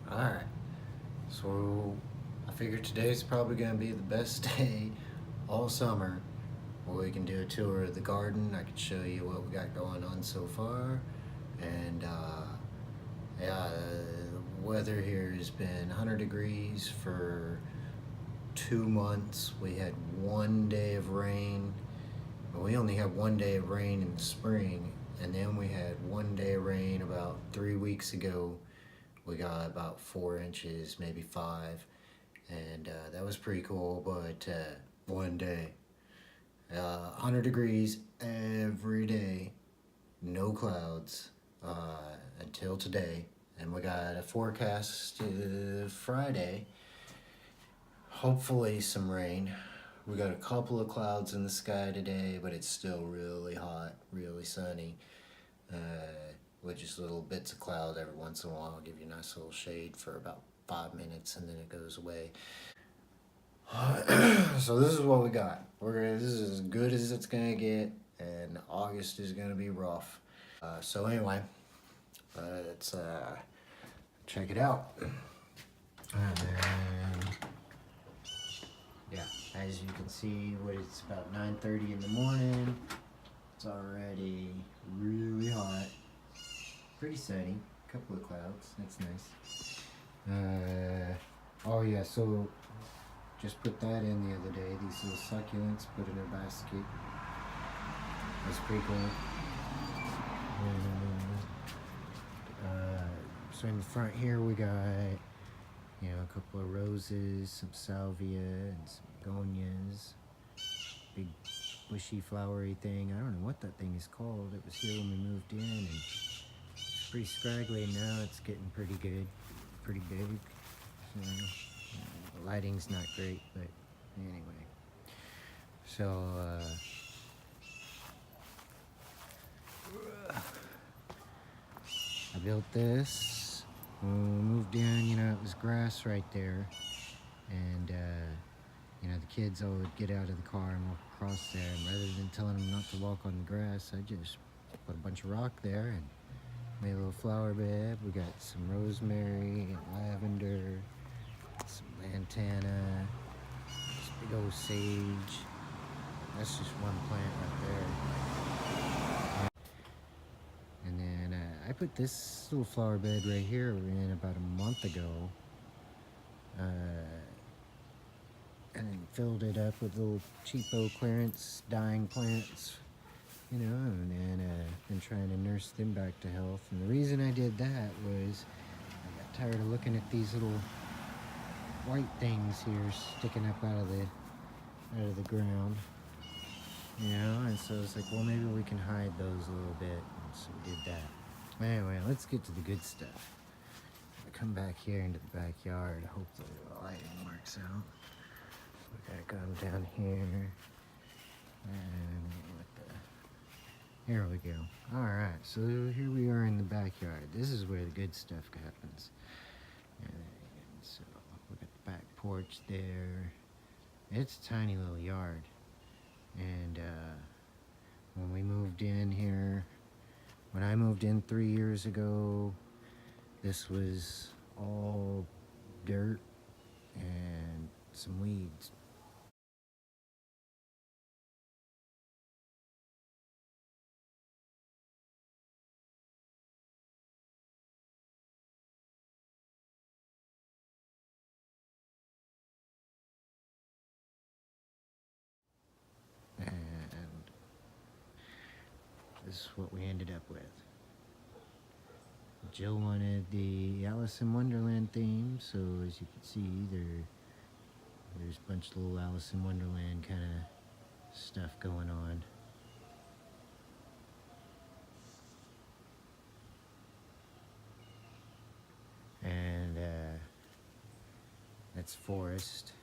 Alright, so I figured today's probably going to be the best day all summer where we can do a tour of the garden. I can show you what we got going on so far. And yeah, the weather here has been 100 degrees for 2 months. We had one day of rain. Well, we only had one day of rain in the spring, and then we had one day of rain about 3 weeks ago. We got about 4 inches, maybe five, and that was pretty cool. But one day, 100 degrees every day, no clouds until today, and we got a forecast Friday. Hopefully, some rain. We got a couple of clouds in the sky today, but it's still really hot, really sunny. Uh, with just little bits of cloud every once in a while, give you a nice little shade for about 5 minutes, and then it goes away. So this is what we got. This is as good as it's gonna get, and August is gonna be rough. So anyway, let's check it out. And yeah, as you can see, it's about 9:30 in the morning. It's already really hot. Pretty sunny. A couple of clouds. That's nice. Oh yeah, so just put that in the other day. These little succulents put in a basket. That's pretty cool. And, so in the front here we got, a couple of roses, some salvia, and some begonias. Big bushy flowery thing. I don't know what that thing is called. It was here when we moved in, and it's pretty scraggly now. It's getting pretty good, pretty big. So, the lighting's not great, but anyway. So I built this. When we moved in, it was grass right there, and the kids all would get out of the car and walk across there, and rather than telling them not to walk on the grass, I just put a bunch of rock there and made a little flower bed. We got some rosemary and lavender, some lantana, this big old sage. That's just one plant right there. And then I put this little flower bed right here in about a month ago. And filled it up with little cheapo clearance dying plants, and then been trying to nurse them back to health. And the reason I did that was I got tired of looking at these little white things here sticking up out of the ground, and so it's like, well, maybe we can hide those a little bit, and so we did that. Anyway, let's get to the good stuff. I come back here into the backyard. Hopefully the lighting works out. We gotta come down here, and here we go. Alright, so here we are in the backyard. This is where the good stuff happens. And so we got the back porch there. It's a tiny little yard. And when we moved in here, when I moved in 3 years ago, this was all dirt and some weeds. And this is what we ended up with. Jill wanted the Alice in Wonderland theme, so as you can see, there's a bunch of little Alice in Wonderland kind of stuff going on. And that's Forrest.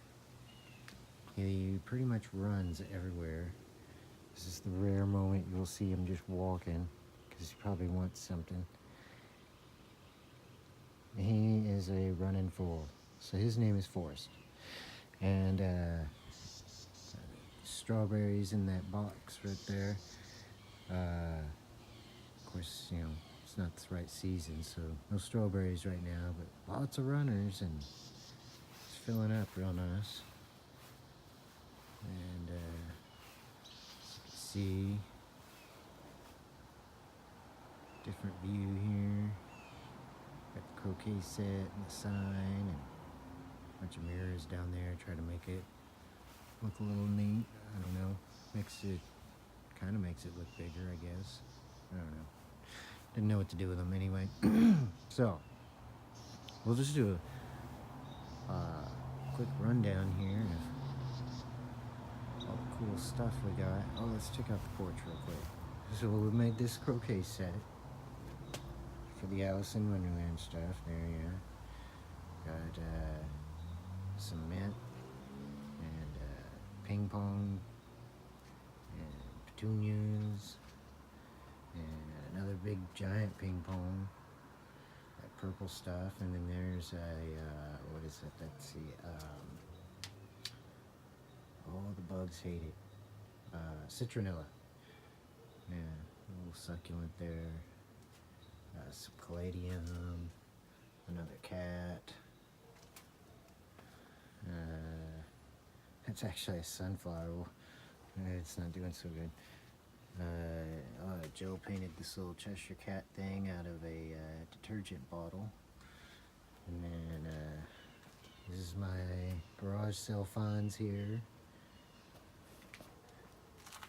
He pretty much runs everywhere. This is the rare moment you'll see him just walking, because he probably wants something. He is a running fool. So his name is Forrest. And strawberries in that box right there. Of course, it's not the right season, so no strawberries right now, but lots of runners, and it's filling up real nice. And you can see different view here. Got the croquet set and the sign and a bunch of mirrors down there. Try to make it look a little neat. I don't know. Kind of makes it look bigger, I guess. I don't know. Didn't know what to do with them anyway. So, we'll just do a quick rundown here of all the cool stuff we got. Oh, let's check out the porch real quick. So we made this croquet set for the Alice in Wonderland stuff. There, yeah. Got some mint and ping pong and petunias and another big giant ping pong, that purple stuff, and then there's a what is it? Let's see. Oh, the bugs hate it. Citronella. Yeah, a little succulent there. Some caladium. Another cat. It's actually a sunflower. It's not doing so good. Joe painted this little Cheshire Cat thing out of a detergent bottle. And then this is my garage sale finds here.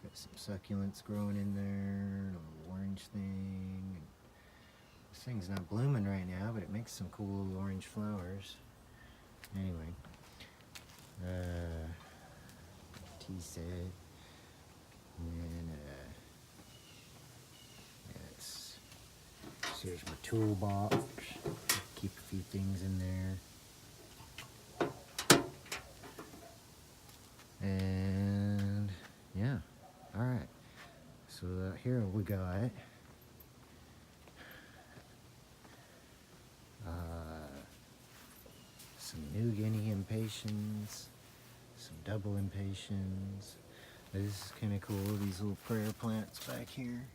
Got some succulents growing in there, a little orange thing. This thing's not blooming right now, but it makes some cool orange flowers. Anyway, tea set, and then yes, so here's my toolbox. Keep a few things in there, and yeah, all right. So here we got some New Guinea impatiens, some double impatiens. This is kind of cool, these little prayer plants back here.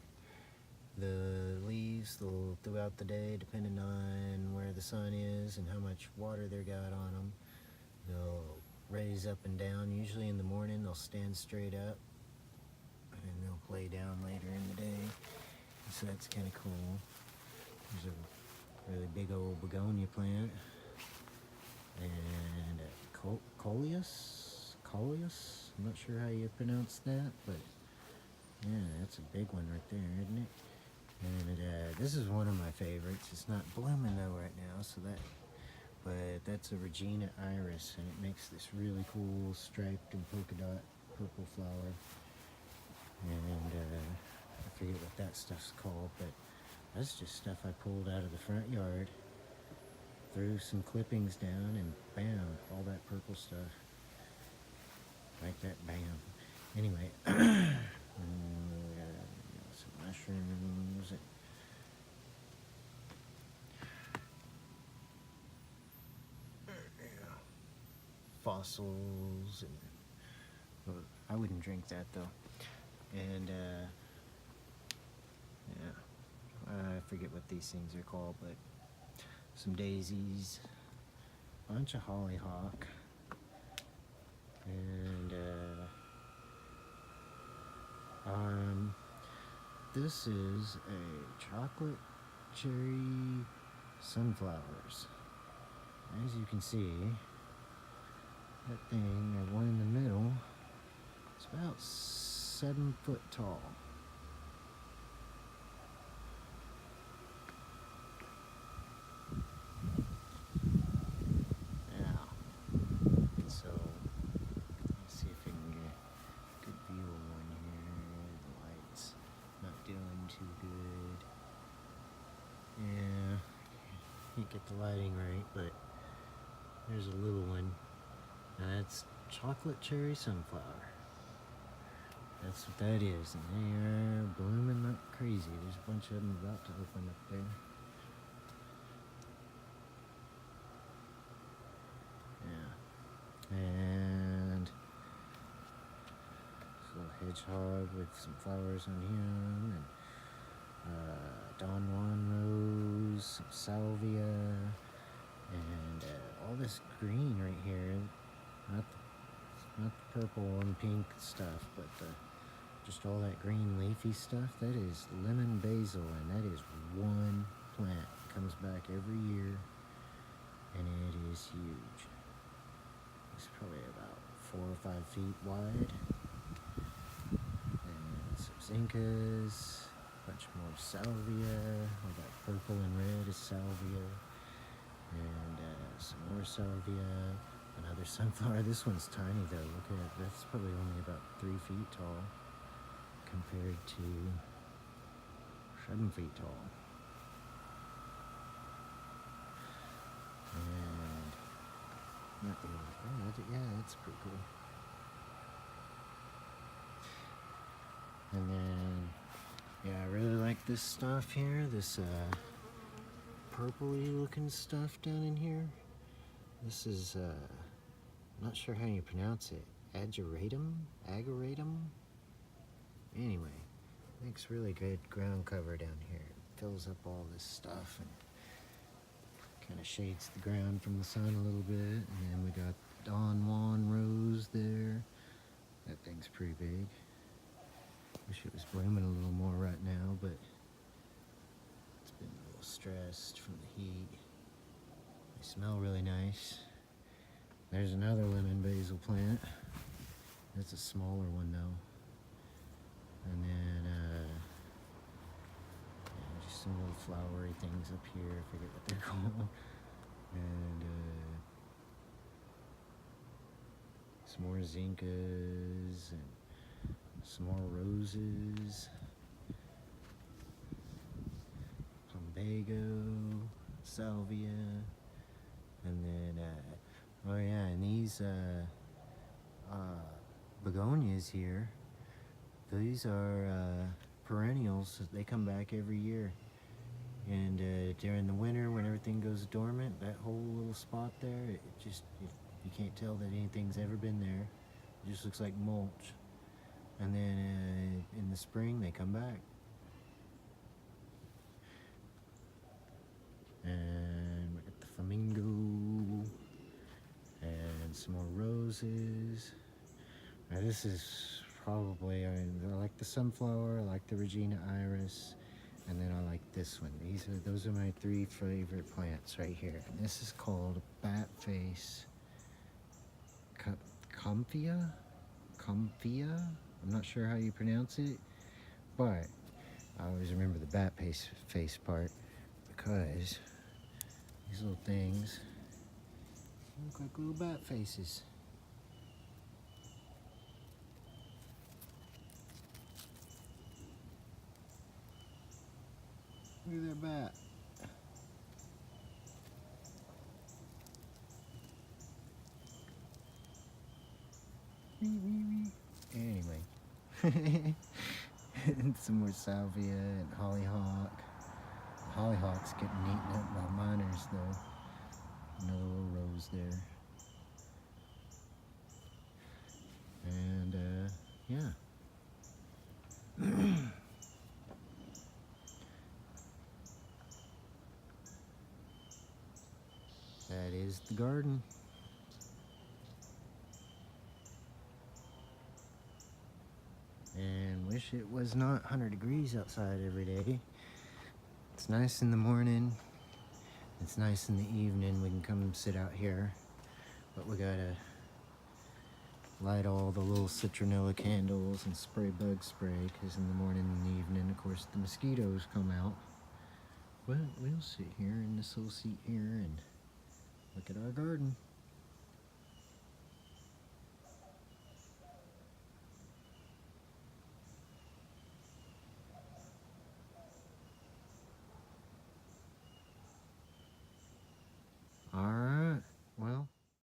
The leaves, throughout the day, depending on where the sun is and how much water they got on them, they'll raise up and down. Usually in the morning they'll stand straight up, and then they'll lay down later in the day. So that's kind of cool. There's a really big old begonia plant. And coleus, I'm not sure how you pronounce that, but yeah, that's a big one right there, isn't it? And this is one of my favorites. It's not blooming though right now, but that's a Regina iris, and it makes this really cool striped and polka dot purple flower. And I forget what that stuff's called, but that's just stuff I pulled out of the front yard. Threw some clippings down, and bam, all that purple stuff. Like that, bam. Anyway, some mushrooms. Fossils. And, I wouldn't drink that though. And yeah, I forget what these things are called, but some daisies, bunch of hollyhock, and this is a chocolate cherry sunflowers. As you can see, that thing, that one in the middle, it's about 7 foot tall. Get the lighting right, but there's a little one. Now that's chocolate cherry sunflower. That's what that is, and they are blooming like crazy. There's a bunch of them about to open up there. Yeah, and this little hedgehog with some flowers on him, and Don Juan some salvia, and all this green right here. Not the purple and pink stuff, but just all that green leafy stuff. That is lemon basil, and that is one plant. It comes back every year, and it is huge. It's probably about 4 or 5 feet wide. And some zincas, a bunch more salvia. All that purple and red is salvia. And some more salvia. Another sunflower. This one's tiny though. Look at it. That's probably only about 3 feet tall compared to 7 feet tall. And not the other. Yeah, that's pretty cool. And then, yeah, I really like this stuff here. This purpley looking stuff down in here. This is, not sure how you pronounce it. Ageratum? Anyway, makes really good ground cover down here. It fills up all this stuff and kind of shades the ground from the sun a little bit. And then we got Don Juan rose there. That thing's pretty big. Wish it was blooming a little more right now, but it's been a little stressed from the heat. They smell really nice. There's another lemon basil plant. That's a smaller one though. And then yeah, just some little flowery things up here. I forget what they're called. And some more zincas and some more roses. Plumbago, salvia, and then oh yeah, and these begonias here. These are perennials. They come back every year. And during the winter, when everything goes dormant, that whole little spot there, you can't tell that anything's ever been there. It just looks like mulch. And then in the spring, they come back. And we got the flamingo and some more roses. Now this is probably, I like the sunflower, I like the Regina Iris, and then I like this one. Those are my 3 favorite plants right here. And this is called bat face comphia. I'm not sure how you pronounce it, but I always remember the bat face part because these little things look like little bat faces. Look at that bat. Anyway, and some more salvia and hollyhock. The hollyhock's getting eaten up by miners though. Another little rose there. And yeah. That is the garden. And wish it was not 100 degrees outside every day. It's nice in the morning. It's nice in the evening. We can come sit out here. But we gotta light all the little citronella candles and spray bug spray, because in the morning and the evening, of course, the mosquitoes come out. But we'll sit here in this little seat here and look at our garden.